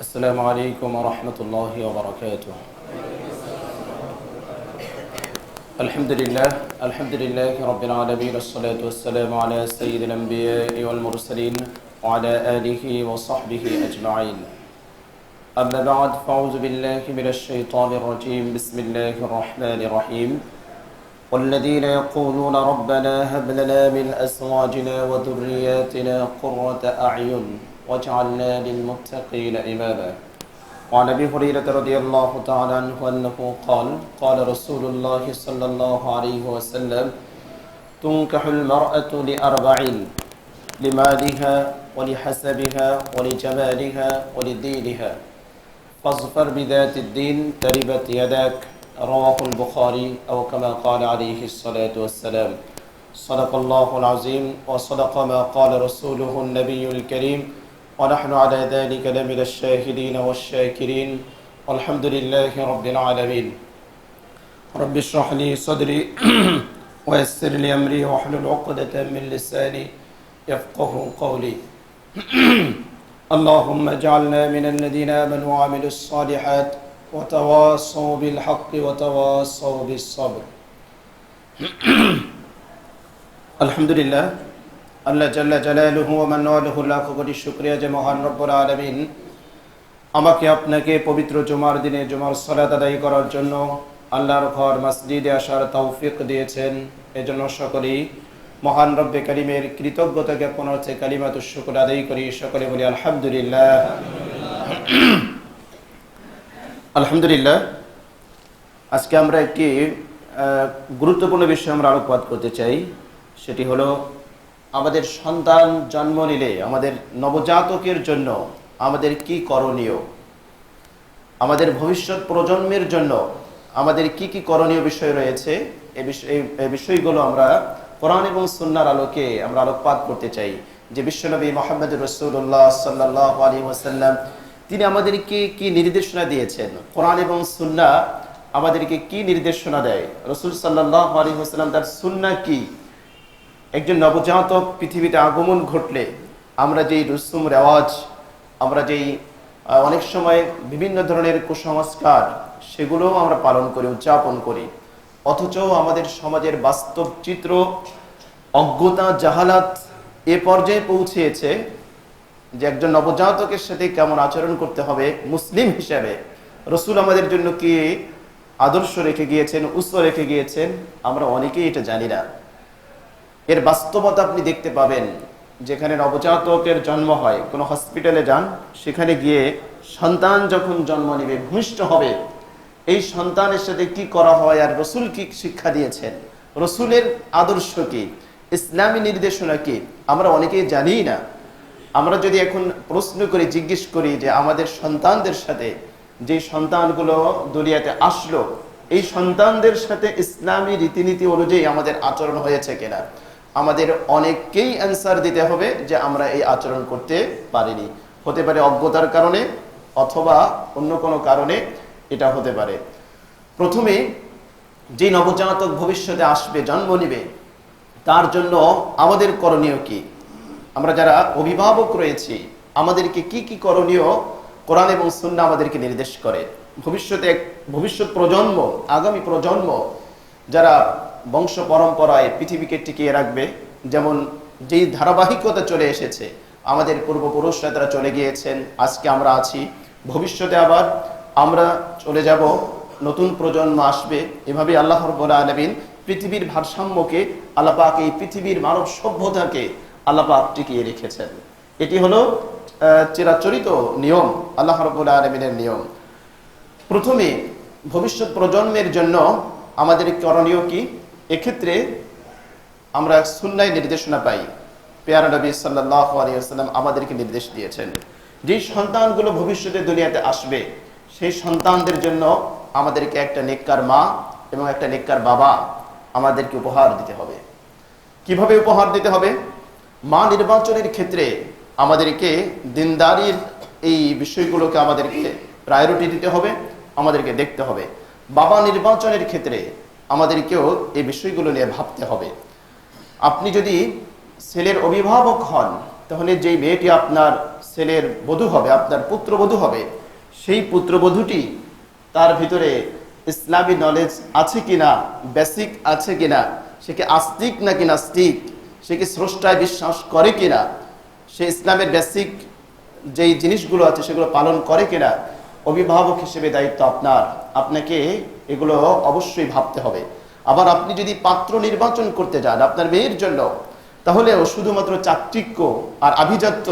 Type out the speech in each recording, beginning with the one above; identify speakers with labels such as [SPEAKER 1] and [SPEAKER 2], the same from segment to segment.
[SPEAKER 1] السلام عليكم ورحمة الله وبركاته. الحمد لله رب العالمين، الصلاة والسلام على سيد الأنبياء والمرسلين وعلى آله وصحبه أجمعين. أما بعد، فأعوذ بالله من الشيطان الرجيم. بسم الله الرحمن الرحيم. والذين يقولون ربنا هب لنا من أزواجنا وذرياتنا قرة أعين واجعلنا للمتقين إماما. وعن أبي هريرة رضي الله تعالى عنه أنه قال قال رسول الله صلى الله عليه وسلم: تنكح المرأة لأربع: لمالها ولحسبها ولجمالها ولدينها، فاظفر بذات الدين تربت يداك. رواه البخاري أو كما قال عليه الصلاة والسلام. صدق الله العظيم وصدق ما قال رسوله النبي الكريم، ونحن على ذلك لمن الشاهدين والشاكرين، والحمد لله رب العالمين. رب اشرح لي صدري ويسر لي أمري واحلل عقدة من لساني يفقه قولي. اللهم اجعلنا من الذين آمنوا وعملوا الصالحات وتواصوا بالحق وتواصوا بالصبر. আলহামদুলিল্লাহ, আল্লাহ জাল্লা জালালুহু ওয়া মান্নাহু লাখ কোটি শুকরিয়া যে মহান রব্বুল আলামিন আমাকে আপনাকে পবিত্র জুমার দিনে জুমার সালাত আদায় করার জন্য আল্লাহর ঘর মসজিদে আসার তৌফিক দিয়েছেন। এজন্য সকলেই মহান রব্বে কারীমের কৃতজ্ঞতা জ্ঞাপন অর্থে কালিমাতুশ শুকর আদায় করি। সকলে বলি আলহামদুলিল্লাহ। আলহামদুলিল্লাহ, আজকে আমরা একটি গুরুত্বপূর্ণ বিষয়ে আমরা আলোকপাত করতে চাই। সেটি হলো আমাদের সন্তান জন্ম নিলে আমাদের নবজাতকের জন্য আমাদের কি করণীয়, আমাদের ভবিষ্যৎ প্রজন্মের জন্য আমাদের কি কি করণীয় বিষয় রয়েছে। এই বিষয়গুলো আমরা কোরআন এবং সুন্নাহর আলোকে আমরা আলোকপাত করতে চাই। যে বিশ্বনবী মুহাম্মদ রাসূলুল্লাহ সাল্লাল্লাহু আলাইহি ওয়াসাল্লাম তিনি আমাদেরকে কি নির্দেশনা দিয়েছেন, কোরআন এবং সুন্নাহ আমাদেরকে কি নির্দেশনা দেয়, রাসূল সাল্লাল্লাহু আলাইহি ওয়াসাল্লাম তার সুন্নাহ কি। একজন নবজাতক পৃথিবীতে আগমন ঘটলে আমরা যেই রসুম রেওয়াজ, আমরা যেই অনেক সময় বিভিন্ন ধরনের কুসংস্কার, সেগুলোও আমরা পালন করি, উদযাপন করি, অথচ আমাদের সমাজের বাস্তব চিত্র অজ্ঞতা জাহালাত এ পর্যায়ে পৌঁছেছে যে একজন নবজাতকের সাথে কেমন আচরণ করতে হবে মুসলিম হিসাবে। রসুল আমাদের জন্য কি আদর্শ রেখে গিয়েছেন, উৎস রেখে গিয়েছেন, আমরা অনেকেই এটা জানি না। এর বাস্তবতা আপনি দেখতে পাবেন যেখানে নবজাতকের জন্ম হয়, কোনো হসপিটালে যান, সেখানে গিয়ে সন্তান যখন জন্ম নেবে, ভূমিষ্ঠ হবে, এই সন্তানের সাথে কি করা হয় আর রসুল কি শিক্ষা দিয়েছেন, রসুলের আদর্শ কি, ইসলামী নির্দেশনা কি, আমরা অনেকেই জানি না। আমরা যদি এখন প্রশ্ন করি, জিজ্ঞেস করি যে আমাদের সন্তানদের সাথে, যে সন্তানগুলো দুনিয়াতে আসলো, এই সন্তানদের সাথে ইসলামী রীতিনীতি অনুযায়ী আমাদের আচরণ হয়েছে কিনা, আমাদের অনেককেই অ্যান্সার দিতে হবে যে আমরা এই আচরণ করতে পারিনি। হতে পারে অজ্ঞতার কারণে অথবা অন্য কোনো কারণে এটা হতে পারে। প্রথমে যে নবজাতক ভবিষ্যতে আসবে, জন্ম নেবে, তার জন্য আমাদের করণীয় কি। আমরা যারা অভিভাবক রয়েছি আমাদেরকে কি কি করণীয় কোরআন এবং সুন্নাহ আমাদেরকে নির্দেশ করে। ভবিষ্যৎ প্রজন্ম, আগামী প্রজন্ম যারা বংশ পরম্পরায় পৃথিবীকে টিকিয়ে রাখবে, যেমন যেই ধারাবাহিকতা চলে এসেছে, আমাদের পূর্বপুরুষরা তারা চলে গিয়েছেন, আজকে আমরা আছি, ভবিষ্যতে আবার আমরা চলে যাব, নতুন প্রজন্ম আসবে। এভাবে আল্লাহ রাব্বুল আলামিন পৃথিবীর ভারসাম্যকে, আল্লাহ পাক এই পৃথিবীর মানব সভ্যতাকে আল্লাহ পাক টিকিয়ে রেখেছেন। এটি হলো চিরাচরিত নিয়ম, আল্লাহ রাব্বুল আলামিনের নিয়ম। প্রথমে ভবিষ্যৎ প্রজন্মের জন্য আমাদের করণীয় কি, এক্ষেত্রে আমরা সুন্নাহয় নির্দেশনা পাই। পেয়ারা নবী সাল্লাল্লাহু আলাইহি ওয়াসাল্লাম আমাদেরকে নির্দেশ দিয়েছেন যে সন্তানগুলো ভবিষ্যতে দুনিয়াতে আসবে, সেই সন্তানদের জন্য আমাদেরকে একটা নেককার মা এবং একটা নেককার বাবা আমাদেরকে উপহার দিতে হবে। কিভাবে উপহার দিতে হবে? মা নির্বাচনের ক্ষেত্রে আমাদেরকে দিনদারির এই বিষয়গুলোকে আমাদেরকে প্রায়োরিটি দিতে হবে, আমাদেরকে দেখতে হবে। বাবা নির্বাচনের ক্ষেত্রে আমাদেরকেও এই বিষয়গুলো নিয়ে ভাবতে হবে। আপনি যদি ছেলের অভিভাবক হন, তাহলে যেই মেয়েটি আপনার ছেলের বধূ হবে, আপনার পুত্রবধূ হবে, সেই পুত্রবধূটি তার ভিতরে ইসলামী নলেজ আছে কিনা, বেসিক আছে কিনা, সে কি আস্তিক নাকি নাস্তিক, সে কি স্রষ্টায় বিশ্বাস করে কিনা, সে ইসলামের বেসিক যেই জিনিসগুলো আছে সেগুলো পালন করে কিনা, অভিভাবক হিসেবে দায়িত্ব আপনাকে এগুলো অবশ্যই ভাবতে হবে। আবার আপনি যদি পাত্র নির্বাচন করতে যান আপনার মেয়ের জন্য, তাহলেও শুধুমাত্র চাকচিক্য আর আভিজাত্য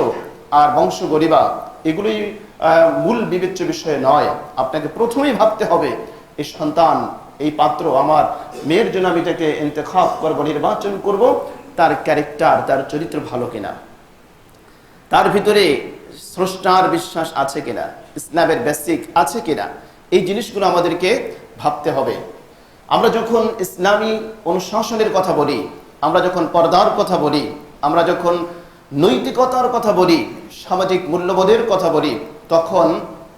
[SPEAKER 1] আর বংশ গরিবা এগুলোই মূল বিবেচ্য বিষয় নয়। আপনাকে প্রথমেই ভাবতে হবে এই সন্তান, এই পাত্র আমার মেয়ের জন্য আমি তাকে ইন্তেখাব করব, নির্বাচন করব, তার ক্যারেক্টার, তার চরিত্র ভালো কিনা, তার ভিতরে স্রষ্টার বিশ্বাস আছে কিনা, ইসলামের বেসিক আছে কিনা, এই জিনিসগুলো আমাদেরকে ভাবতে হবে। আমরা যখন ইসলামী অনুশাসনের কথা বলি, আমরা যখন পর্দার কথা বলি, আমরা যখন নৈতিকতার কথা বলি, সামাজিক মূল্যবোধের কথা বলি, তখন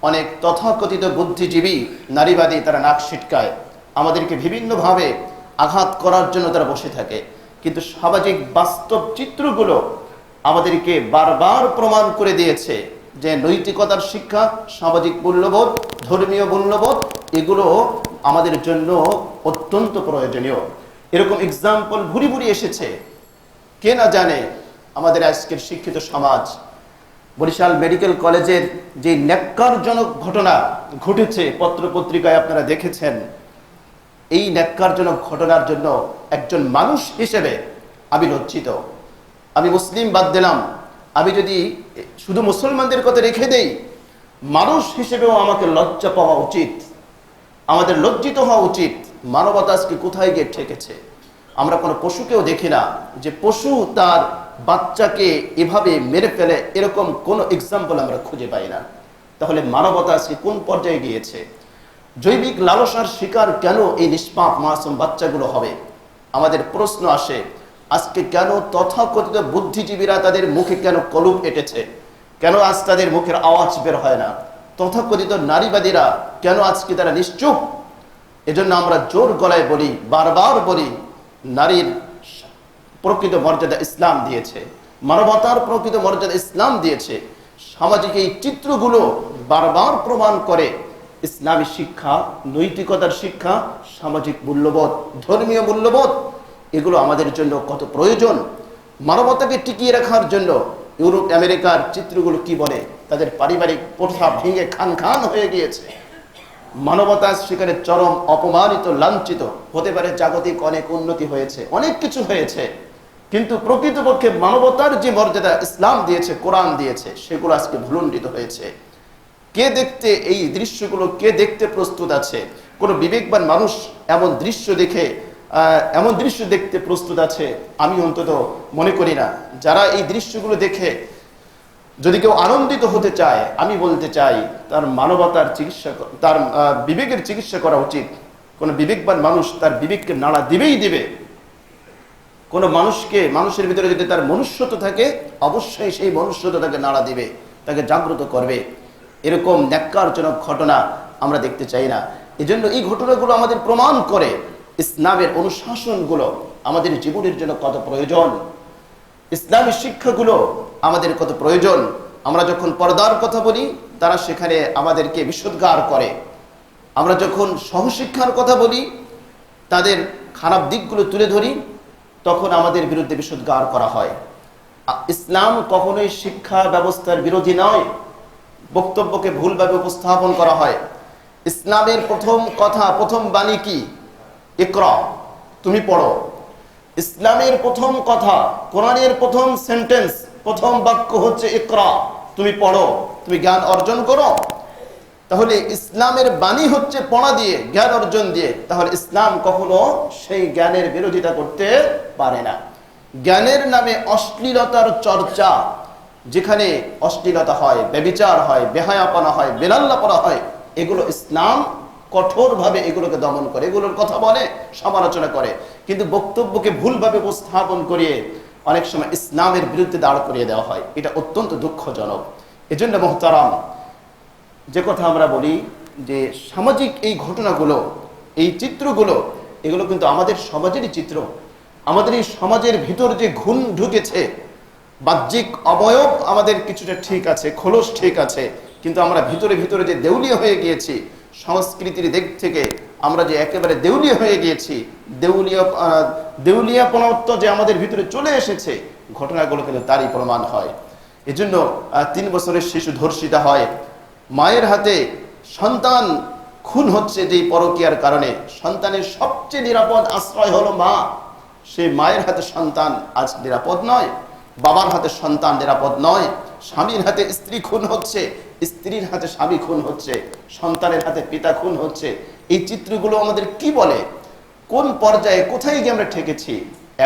[SPEAKER 1] অনেক তথাকথিত বুদ্ধিজীবী নারীবাদী তারা নাক ছিটকায়, আমাদেরকে বিভিন্নভাবে আঘাত করার জন্য তারা বসে থাকে। কিন্তু সামাজিক বাস্তব চিত্রগুলো আমাদেরকে বারবার প্রমাণ করে দিয়েছে যে নৈতিকতার শিক্ষা, সামাজিক মূল্যবোধ, ধর্মীয় মূল্যবোধ এগুলো আমাদের জন্য অত্যন্ত প্রয়োজনীয়। এরকম এক্সাম্পল ভুরি ভুরি এসেছে, কে না জানে। আমাদের আজকের শিক্ষিত সমাজ, বরিশাল মেডিকেল কলেজের যে ন্যাক্কারজনক ঘটনা ঘটেছে পত্রপত্রিকায় আপনারা দেখেছেন, এই ন্যাক্কারজনক ঘটনার জন্য একজন মানুষ হিসেবে আমি লজ্জিত। আমি মুসলিম বাদ দিলাম, আমি যদি শুধু মুসলমানদের কথা রেখে দেই, মানুষ হিসেবেও আমাকে লজ্জা পাওয়া উচিত, আমাদের লজ্জিত হওয়া উচিত। মানবতা আজকে কোথায় গিয়ে ঠেকেছে? আমরা কোনো পশুকেও দেখি না যে পশু তার বাচ্চাকে এভাবে মেরে ফেলে, এরকম কোনো এক্সাম্পল আমরা খুঁজে পাই না। তাহলে মানবতা আজকে কোন পর্যায়ে গিয়েছে? জৈবিক লালসার শিকার কেন এই নিষ্পাপ মাসুম বাচ্চাগুলো হবে? আমাদের প্রশ্ন আসে, আজকে কেন তথাকথিত বুদ্ধিজীবীরা তাদের মুখে কেন কলুপ এঁটেছে? কেন আজ তাদের মুখের আওয়াজ বের হয় না? তথাকথিত নারীবাদীরা কেন আজকে তারা নিশ্চুপ? এজন্য আমরা জোর গলায় বলি, বারবার বলি, নারীর প্রকৃত মর্যাদা ইসলাম দিয়েছে, মানবতার প্রকৃত মর্যাদা ইসলাম দিয়েছে। সামাজিক এই চিত্রগুলো বারবার প্রমাণ করে ইসলামী শিক্ষা, নৈতিকতার শিক্ষা, সামাজিক মূল্যবোধ, ধর্মীয় মূল্যবোধ এগুলো আমাদের জন্য কত প্রয়োজন। মানবতাকে টিকিয়ে রাখার জন্য ইউরোপ আমেরিকার চিত্রগুলো কি বলে? তাদের পারিবারিক প্রথা ভেঙে খান খান হয়ে গিয়েছে। মানবতা সেখানে চরম অপমানিত, লাঞ্ছিত। হতে পারে জাগতিক অনেক উন্নতি হয়েছে, অনেক কিছু হয়েছে, কিন্তু প্রকৃতপক্ষে মানবতার যে মর্যাদা ইসলাম দিয়েছে, কোরআন দিয়েছে, সেগুলো আজকে ভুলুণ্ঠিত হয়েছে। কে দেখতে এই দৃশ্যগুলো, কে দেখতে প্রস্তুত আছে? কোনো বিবেকবান মানুষ এমন দৃশ্য দেখতে প্রস্তুত আছে? আমি অন্তত মনে করি না। যারা এই দৃশ্যগুলো দেখে যদি কেউ আনন্দিত হতে চায়, আমি বলতে চাই তার মানবতার চিকিৎসা, তার বিবেকের চিকিৎসা করা উচিত। কোনো বিবেকবান মানুষ তার বিবেককে নাড়া দিবেই দিবে। কোনো মানুষের ভিতরে যদি তার মনুষ্যত্ব থাকে, অবশ্যই সেই মনুষ্যত্ব তাকে নাড়া দিবে, তাকে জাগ্রত করবে। এরকম ন্যাক্কারজনক ঘটনা আমরা দেখতে চাই না। এজন্য এই ঘটনাগুলো আমাদের প্রমাণ করে ইসলামের অনুশাসনগুলো আমাদের জীবনের জন্য কত প্রয়োজন, ইসলামী শিক্ষাগুলো আমাদের কত প্রয়োজন। আমরা যখন পর্দার কথা বলি, তারা সেখানে আমাদেরকে বিশুদ্ধার করে। আমরা যখন সহশিক্ষার কথা বলি, তাদের খারাপ দিকগুলো তুলে ধরি, তখন আমাদের বিরুদ্ধে বিশুদ্ধার করা হয়। ইসলাম কখনোই শিক্ষা ব্যবস্থার বিরোধী নয়। বক্তব্যকে ভুলভাবে উপস্থাপন করা হয়। ইসলামের প্রথম কথা, প্রথম বাণী কি? ইকরা, তুমি পড়ো। ইসলামের প্রথম কথা, কোরআনের প্রথম সেন্টেন্স, প্রথম বাক্য হচ্ছে ইকরা, তুমি পড়ো, তুমি জ্ঞান অর্জন করো। তাহলে ইসলামের বাণী হচ্ছে পড়া দিয়ে, জ্ঞান অর্জন দিয়ে। তাহলে ইসলাম কখনো সেই জ্ঞানের বিরোধিতা করতে পারে না। জ্ঞানের নামে অশ্লীলতার চর্চা, যেখানে অশ্লীলতা হয়, ব্যভিচার হয়, বেহায়াপনা হয়, বেলাল্লাপনা হয়, এগুলো ইসলাম কঠোরভাবে এগুলোকে দমন করে, এগুলোর কথা বলে, সমালোচনা করে। কিন্তু বক্তব্যকে ভুলভাবে উপস্থাপন করিয়ে অনেক সময় ইসলামের বিরুদ্ধে দাঁড় করিয়ে দেওয়া হয়। এটা অত্যন্ত দুঃখজনক। এজন্য মুহতারাম, যে কথা আমরা বলি যে সামাজিক এই ঘটনাগুলো, এই চিত্রগুলো, এগুলো কিন্তু আমাদের সমাজেরই চিত্র। আমাদের এই সমাজের ভিতর যে ঘুণ ঢুকেছে, বাহ্যিক অবয়ব আমাদের কিছুটা ঠিক আছে, খোলস ঠিক আছে, কিন্তু আমরা ভিতরে ভিতরে যে দেউলিয়া হয়ে গিয়েছি, সংস্কৃতির দিক থেকে আমরা যে একেবারে দেউলিয়া হয়ে গিয়েছি, দেউলিয়াপনত্ব যে আমাদের ভিতরে চলে এসেছে, ঘটনাগুলো কিন্তু তারই প্রমাণ হয়। এজন্য 3 বছরের শিশু ধর্ষিতা হয়, মায়ের হাতে সন্তান খুন হচ্ছে যে পরকীয়ার কারণে। সন্তানের সবচেয়ে নিরাপদ আশ্রয় হলো মা। সেই মায়ের হাতে সন্তান আজ নিরাপদ নয়, বাবার হাতে সন্তান নিরাপদ নয়, স্বামীর হাতে স্ত্রী খুন হচ্ছে, স্ত্রীর হাতে স্বামী খুন হচ্ছে, সন্তানের হাতে পিতা খুন হচ্ছে। এই চিত্রগুলো আমাদের কি বলে? কোন পর্যায়ে কোথায় গিয়ে আমরা ঠেকেছি?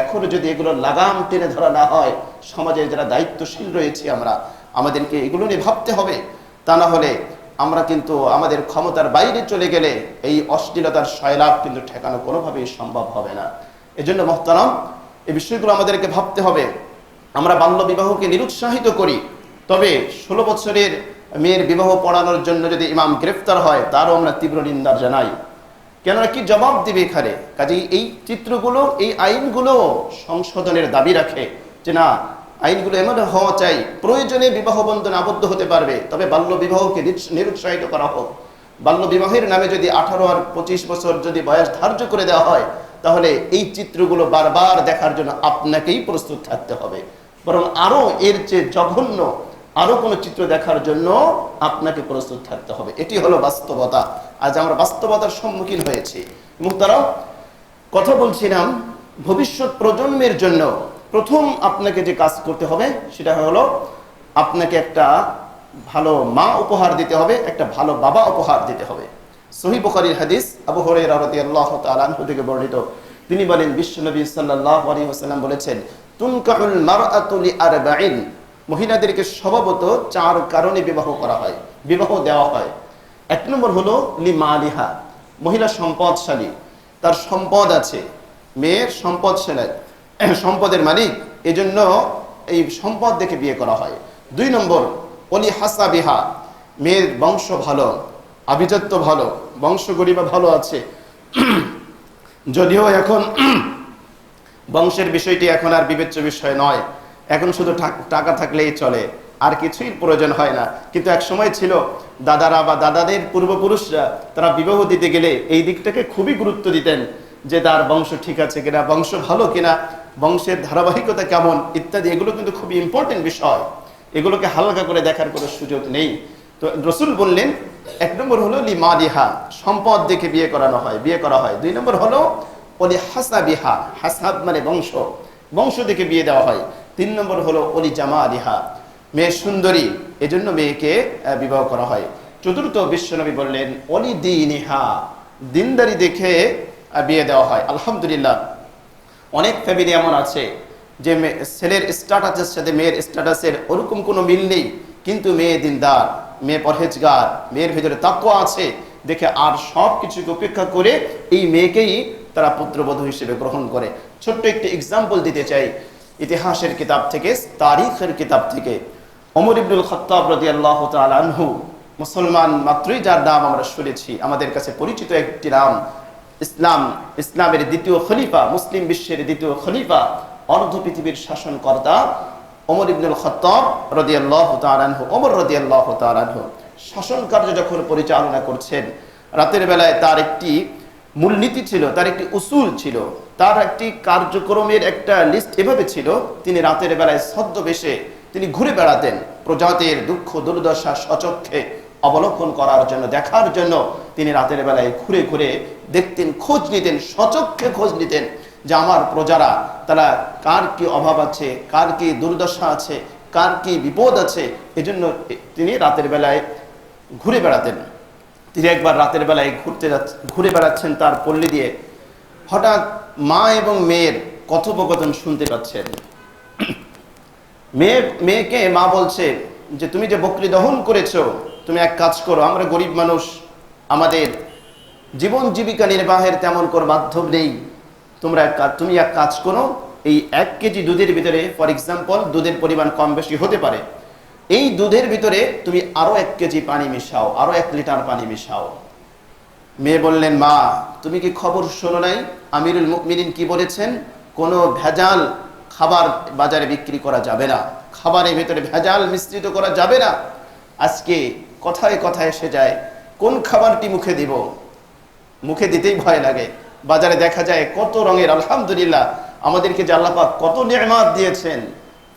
[SPEAKER 1] এখনো যদি এগুলো লাগাম টেনে ধরা না হয়, সমাজের যারা দায়িত্বশীল রয়েছে আমাদেরকে এগুলো নিয়ে ভাবতে হবে। তা না হলে আমরা কিন্তু আমাদের ক্ষমতার বাইরে চলে গেলে এই অশ্লীলতার সয়লাভ কিন্তু ঠেকানো কোনোভাবেই সম্ভব হবে না। এজন্য মহতারাম, এই বিষয়গুলো আমাদেরকে ভাবতে হবে। আমরা বাল্য বিবাহকে নিরুৎসাহিত করি, তবে 16 বছরের মেয়ের বিবাহ পড়ানোর জন্য যদি ইমাম গ্রেফতার হয়, তারও আমরা তীব্র নিন্দা জানাই। কেননা কি জবাব দিবে এখানে? কাজেই এই চিত্রগুলো, এই আইনগুলো সংশোধনের দাবি রাখে যে না, আইনগুলো এমন হওয়া চাই প্রয়োজনে বিবাহ বন্ধনে আবদ্ধ হতে পারবে, তবে বাল্য বিবাহকে নিরুৎসাহিত করা হোক। বাল্য বিবাহের নামে যদি 18 আর 25 বছর যদি বয়স ধার্য করে দেওয়া হয়, তাহলে এই চিত্রগুলো বারবার দেখার জন্য আপনাকেই প্রস্তুত থাকতে হবে। বরং আরো এর চেয়ে জঘন্য আরো কোনো চিত্র দেখার জন্য আপনাকে প্রস্তুত থাকতে হবে। এটি হলো বাস্তবতা। আজ আমরা বাস্তবতার সম্মুখীন হয়েছি। মুহতারাম, কথা বলছিলাম ভবিষ্যৎ প্রজন্মের জন্য প্রথম আপনাকে যে কাজ করতে হবে সেটা হলো আপনাকে একটা ভালো মা উপহার দিতে হবে, একটা ভালো বাবা উপহার দিতে হবে। সহিহ বুখারীর হাদিস, আবু হুরায়রা রাদিয়াল্লাহু তাআলা আনহু থেকে বর্ণিত। তিনি বলেন, বিশ্বনবী সাল্লাল্লাহু আলাইহি ওয়াসাল্লাম বলেছেন, তুনকাহুল মারআতু লিআরবাইন, মহিলাদেরকে স্বভাবত 4 কারণে বিবাহ করা হয়, বিবাহ দেওয়া হয়। 1 নম্বর হলো লিমালিহা, মহিলা সম্পদশালী, তার সম্পদ আছে, মেয়ের সম্পদশালী, সম্পদের মালিক, এজন্য এই সম্পদ দেখে বিয়ে করা হয়। 2 নম্বর অলি হাসাবিহা, মেয়ের বংশ ভালো, আভিজাত্য ভালো, বংশ গরিমা ভালো আছে। যদিও এখন বংশের বিষয়টি এখন আর বিবেচ্য বিষয় নয়, এখন শুধু টাকা থাকলেই চলে, আর কিছুই প্রয়োজন হয় না। কিন্তু এক সময় ছিল দাদারা বা দাদাদের পূর্বপুরুষরা, তারা বিবাহ দিতে গেলে এই দিকটাকে খুবই গুরুত্ব দিতেন যে তার বংশ ঠিক আছে কিনা, বংশ ভালো কিনা, বংশের ধারাবাহিকতা কেমন ইত্যাদি। এগুলো কিন্তু খুবই ইম্পর্টেন্ট বিষয়, এগুলোকে হালকা করে দেখার কোনো সুযোগ নেই। তো রাসূল বললেন 1 নম্বর হলো লিমালিহা, সম্পদ দেখে বিয়ে করানো হয়, বিয়ে করা হয়। 2 নম্বর হলো ওলি হাসাবিহা, হাসাব মানে বংশ, বংশ দেখে বিয়ে দেওয়া হয়। 3 নম্বর হলো ওলি জামালিহা, মেয়ে সুন্দরী, এজন্য মেয়েকে বিবাহ করা হয়। 4র্থ বিশ্বনবী বললেন ওলি দীনিহা, দিনদারি দেখে বিয়ে দেওয়া হয়। আলহামদুলিল্লাহ, অনেক ফ্যামিলি এমন আছে যে ছেলের স্ট্যাটাসের সাথে মেয়ের স্ট্যাটাসের ওরকম কোনো মিল নেই, কিন্তু মেয়ে দিনদার, মেয়ে পরহেজগার, মেয়ের ভেতরে তাকওয়া আছে দেখে আর সব কিছুকে উপেক্ষা করে এই মেয়েকেই তারা পুত্রবধূ হিসেবে গ্রহণ করে। ছোট্ট একটি এক্সাম্পল দিতে চাই ইতিহাসের কিতাব থেকে, তারিখের কিতাব থেকে। ওমর ইবনুল খাত্তাব রাদিয়াল্লাহু তাআলা আনহু, মুসলমান মাত্রই যার নাম আমরা শুনেছি, আমাদের কাছে পরিচিত একটি নাম, ইসলামের 2য় খলিফা, মুসলিম বিশ্বের 2য় খলিফা, অর্ধ পৃথিবীর শাসনকর্তা ওমর ইবনুল খাত্তাব রাদিয়াল্লাহু তাআলা আনহু, ওমর রাদিয়াল্লাহু তাআলা আনহু শাসন কার্য যখন পরিচালনা করছেন, রাতের বেলায় তার একটি মূলনীতি ছিল, তার একটি উসুল ছিল, তার একটি কার্যক্রমের একটা লিস্ট এভাবে ছিল, তিনি রাতের বেলায় ছদ্মবেশে তিনি ঘুরে বেড়াতেন, প্রজাতির দুঃখ দুর্দশা সচক্ষে অবলোকন করার জন্য, দেখার জন্য তিনি রাতের বেলায় ঘুরে ঘুরে দেখতেন, খোঁজ নিতেন, সচক্ষে খোঁজ নিতেন যে আমার প্রজারা তারা কার কি অভাব আছে, কার কি দুর্দশা আছে, কার কি বিপদ আছে। এজন্য তিনি রাতের বেলায় ঘুরে বেড়াতেন। তিনি একবার রাতের বেলায় ঘুরে বেড়াচ্ছেন তার পল্লী দিয়ে, হঠাৎ মা এবং মেয়ের কথোপকথন শুনতে পাচ্ছেন। মেয়েকে মা বলছে যে তুমি যে বকরি দহন করেছো, তুমি এক কাজ করো, আমরা গরিব মানুষ, আমাদের জীবন জীবিকা নির্বাহের তেমন কোনো মাধ্যম নেই, তুমি এক কাজ করো, এই 1 কেজি দুধের ভিতরে, ফর এক্সাম্পল দুধের পরিমাণ কম বেশি হতে পারে, এই দুধের ভিতরে তুমি আরো 1 কেজি পানি মিশাও, আরো 1 লিটার পানি মিশাও। মেয়ে বললেন, মা তুমি কি খবর শোনো নাই আমিরুল মুমিনিন কি বলেছেন, কোনো ভেজাল খাবার বাজারে বিক্রি করা যাবে না, খাবারের ভিতরে ভেজাল মিশ্রিত করা যাবে না। আজকে কথায় কথায় এসে যায় কোন খাবারটি মুখে দিব, মুখে দিতেই ভয় লাগে। বাজারে দেখা যায় কত রঙের, আলহামদুলিল্লাহ আমাদেরকে যে আল্লাহ পাক কত নিয়ামত দিয়েছেন।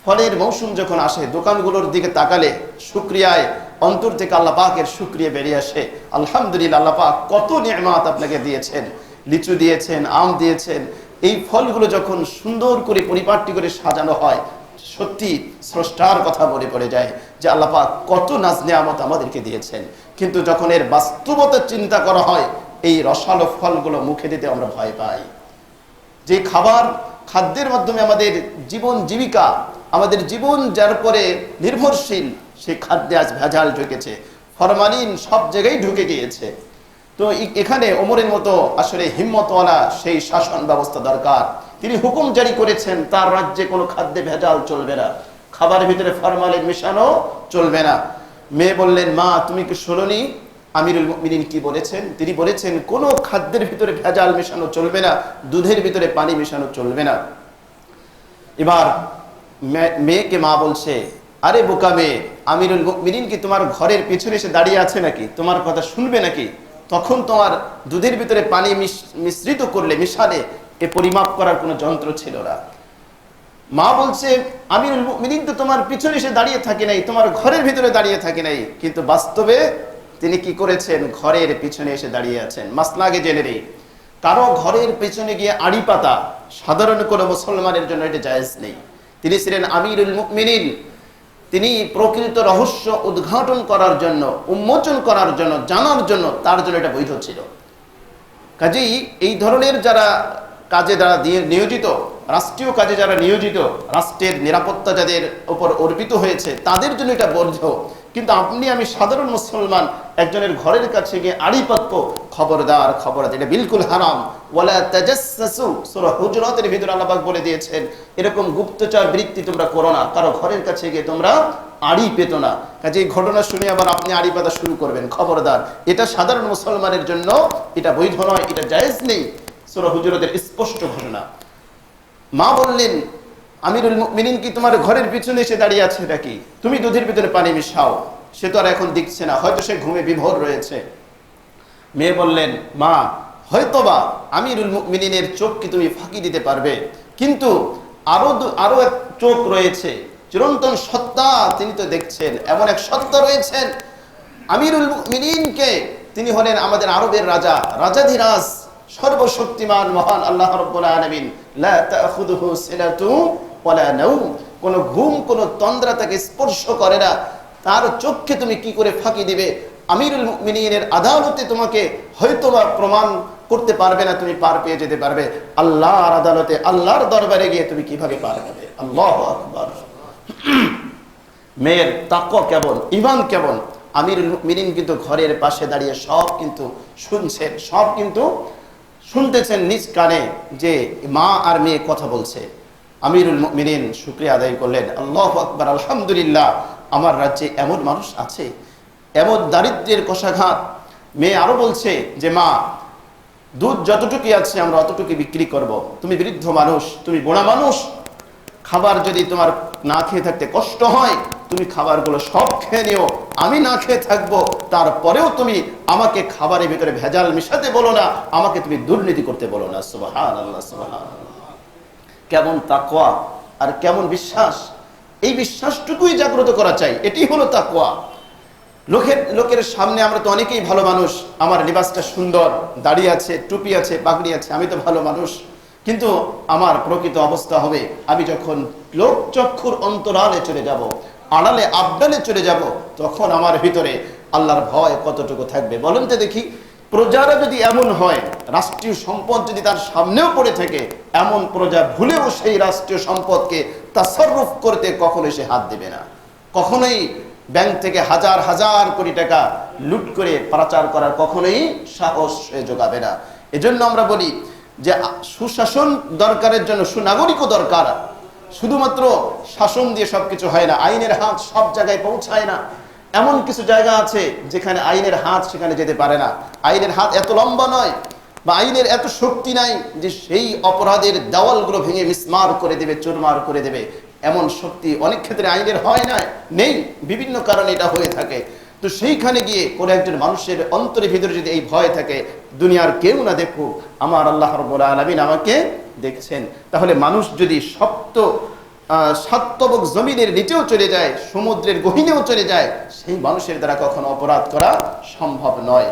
[SPEAKER 1] ফলের মৌসুম যখন আসে দোকানগুলোর দিকে তাকালে শুকরিয়ায় অন্তর থেকে আল্লাহ পাকের শুকরিয়া বেরিয়ে আসে। আলহামদুলিল্লাহ আল্লাহ পাক কত নিয়ামত আপনাকে দিয়েছেন, লিচু দিয়েছেন, আম দিয়েছেন। এই ফলগুলো যখন সুন্দর করে পরিপাটি করে সাজানো হয়, সত্যি স্রষ্টার কথা মনে পড়ে যায় যে আল্লাহ পাক কত নাজ নিয়ামত আমাদেরকে দিয়েছেন। কিন্তু যখন এর বাস্তবতা চিন্তা করা হয়, এই রসালো ফলগুলো মুখে দিতে আমরা ভয় পাই। যে খাদ্যের মাধ্যমে আমাদের জীবন জীবিকা, আমাদের জীবন যার পরে নির্ভরশীল, সেই খাদ্যে আজ ভেজাল ঢুকেছে, ফরমালিন সব জায়গায় ঢুকে গিয়েছে। তো এখানে ওমরের মতো আসলে হিম্মতওয়ালা সেই শাসন ব্যবস্থা দরকার। তিনি হুকুম জারি করেছেন তার রাজ্যে কোনো খাদ্যে ভেজাল চলবে না, খাবারের ভিতরে ফরমালিন মেশানো চলবে না। মেয়ে বললেন, মা তুমি কি শোনোনি আমিরুল মুমিনিন কি বলেছেন? তিনি বলেছেন কোনো খাদ্যের ভিতরে ভেজাল মেশানো চলবে না, দুধের ভিতরে পানি মেশানো চলবে না। এবার মেয়েকে মা বলছে, আরে বোকা মেয়ে, আমিরুল মুমিনিন কি তোমার ঘরের পিছনে এসে দাঁড়িয়ে আছে নাকি? তোমার কথা শুনবে নাকি? তখন তোমার দুধের ভিতরে পানি মিশ্রিত করলে, মিশালে এ পরিমাপ করার কোনো যন্ত্র ছিল না। মা বলছে, আমিরুল মুমিনিন তো তোমার পিছনে এসে দাঁড়িয়ে থাকে নাই, তোমার ঘরের ভিতরে দাঁড়িয়ে থাকে নাই। কিন্তু বাস্তবে তিনি কি করেছেন? ঘরের পিছনে এসে দাঁড়িয়ে আছেন। মাসলাকে জেনে নেই, কারো ঘরের পেছনে গিয়ে আড়ি পাতা সাধারণ কোনো মুসলমানের জন্য এটা জায়েজ নেই। তিনি ছিলেন আমিরুল মুমিনিন, তিনি প্রকৃত রহস্য উদ্ঘাটন করার জন্য, উন্মোচন করার জন্য, জানার জন্য, তার জন্য এটা বৈধ ছিল। কাজেই এই ধরনের যারা কাজে যারা নিয়োজিত, রাষ্ট্রীয় কাজে যারা নিয়োজিত, রাষ্ট্রের নিরাপত্তা যাদের উপর অর্পিত হয়েছে, তাদের জন্য এটা বৈধ। কিন্তু আপনি আমি সাধারণ মুসলমান একজনের ঘরের কাছে গিয়ে আড়ি পাতব, খবরদার, খবরদার, এটা বিলকুল হারাম। ওয়ালা তাজাসসু, সূরা হুজুরাতের ভিতরে আল্লাহ পাক বলে দিয়েছেন এরকম গুপ্তচর বৃত্তি তোমরা করো না, কারো ঘরের কাছে গিয়ে তোমরা আড়ি পেতো না। কাজে এই ঘটনা শুনে আবার আপনি আড়ি পাতা শুরু করবেন, খবরদার, এটা সাধারণ মুসলমানের জন্য এটা বৈধ নয়, এটা জায়েজ নেই। সূরা হুজুরাতের স্পষ্ট ঘটনা। মা বললেন, আমিরুল মুমিনিন কি তোমার ঘরের পিছনে এসে দাঁড়িয়ে আছে নাকি? তুমি দুধের ভিতরে পানি মিশাও। সে তো আর এখন দেখছে না, হয়তো সে ঘুমে বিভোর রয়েছে। মেয়ে বললেন, মা হয়তোবা আমিরুল মুমিনিনের চোখ কি তুমি ফাঁকি দিতে পারবে, কিন্তু আরো এক চোখ রয়েছে, চিরন্তন সত্তা, তিনি তো দেখছেন, এমন এক সত্তা রয়েছেন আমিরুল মুমিনিনকে, তিনি হলেন আমাদের আরবের রাজা, রাজাধিরাজ, সর্বশক্তিমান মহান আল্লাহ রাব্বুল আলামিন। লা তাখুযুহু সিনাতু ওয়ালা নাওম, কোন ঘুম কোন তন্দ্রা তাকে স্পর্শ করে না। তার চোখকে তুমি কি করে ফাঁকি দিবে? আমিরুল মুমিনিনের আদালতে তোমাকে হয়তোবা প্রমাণ করতে পারবে না, তুমি পার পেয়ে যেতে পারবে। আল্লাহর আদালতে, আল্লাহর দরবারে গিয়ে তুমি কিভাবে পার পাবে? আল্লাহু আকবার। মেয়ের তাকওয়া কেমন, ঈমান কেমন! আমিরুল মুমিনিন কিন্তু ঘরের পাশে দাঁড়িয়ে সব কিন্তু শুনছেন, সব কিন্তু শুনতেছেন নিজ কানে যে মা আর মেয়ে কথা বলছে। আমিরুল মুমিনিন শুকরিয়া আদায় করলেন, আল্লাহু আকবার, আলহামদুলিল্লাহ, আমার রাজ্যে এমন মানুষ আছে, এমন দারিদ্র্যের কষাঘাত। মেয়ে আরো বলছে যে মা, দুধ যতটুকু আছে আমরা অতটুকু বিক্রি করব। তুমি বৃদ্ধ মানুষ, তুমি বুড়া মানুষ, খাবার যদি তোমার না খেয়ে থাকতে কষ্ট হয়, তুমি খাবারগুলো সব খেয়ে নিও, আমি না খেয়ে থাকবো, তারপরেও তুমি আমাকে খাবারের ভিতরে ভেজাল মিশাতে বলো না, আমাকে তুমি দুর্নীতি করতে বলো না। সুবহানাল্লাহ, সুবহানাল্লাহ। কেমন তাকওয়া আর কেমন বিশ্বাস! এই বিশ্বাসটুকুই জাগ্রত করা চাই, এটি হলো তাকওয়া। লোকের সামনে আমরা তো অনেকেই ভালো মানুষ, আমার লিবাসটা সুন্দর, দাড়ি আছে, টুপি আছে, পাগড়ি আছে, আমি তো ভালো মানুষ। কিন্তু আমার প্রকৃত অবস্থা হবে আমি যখন লোক চক্ষুর অন্তরালে চলে যাব, আড়ালে আবডালে চলে যাব, তখন আমার ভিতরে আল্লাহর ভয় কতটুকু থাকবে বলেন তো দেখি। প্রজারা যদি এমন হয়, রাষ্ট্রীয় সম্পদ যদি তার সামনেও পড়ে থাকে, এমন প্রজা ভুলেও সেই রাষ্ট্রীয় সম্পদকে তাসাররুফ করতে কখনোই সে হাত দেবে না। কখনোই ব্যাংক থেকে হাজার হাজার কোটি টাকা লুট করে পাচার করার কখনোই সাহস সে যোগাবে না। এজন্য আমরা বলি যে সুশাসন দরকারের জন্য সুনাগরিকও দরকার। শুধুমাত্র শাসন দিয়ে সবকিছু হয় না, আইনের হাত সব জায়গায় পৌঁছায় না। এমন কিছু জায়গা আছে যেখানে আইনের হাত সেখানে যেতে পারে না। আইনের হাত এত লম্বা নয় বা আইনের এত শক্তি নাই যে সেই অপরাধের দেওয়ালগুলো ভেঙে মিসমার করে দেবে, চুরমার করে দেবে, এমন শক্তি অনেক ক্ষেত্রে আইনের হয় না, নেই, বিভিন্ন কারণে এটা হয়ে থাকে। তো সেইখানে গিয়ে কোনো একজন মানুষের অন্তরের ভিতরে যদি এই ভয় থাকে, দুনিয়ার কেউ না দেখুক, আমার আল্লাহ রাব্বুল আলামিন আমাকে দেখছেন, তাহলে মানুষ যদি সাতবক জমিনের নিচেও চলে যায়, সমুদ্রের গহীনেও চলে যায়, সেই মানুষের দ্বারা কখনো অপরাধ করা সম্ভব নয়।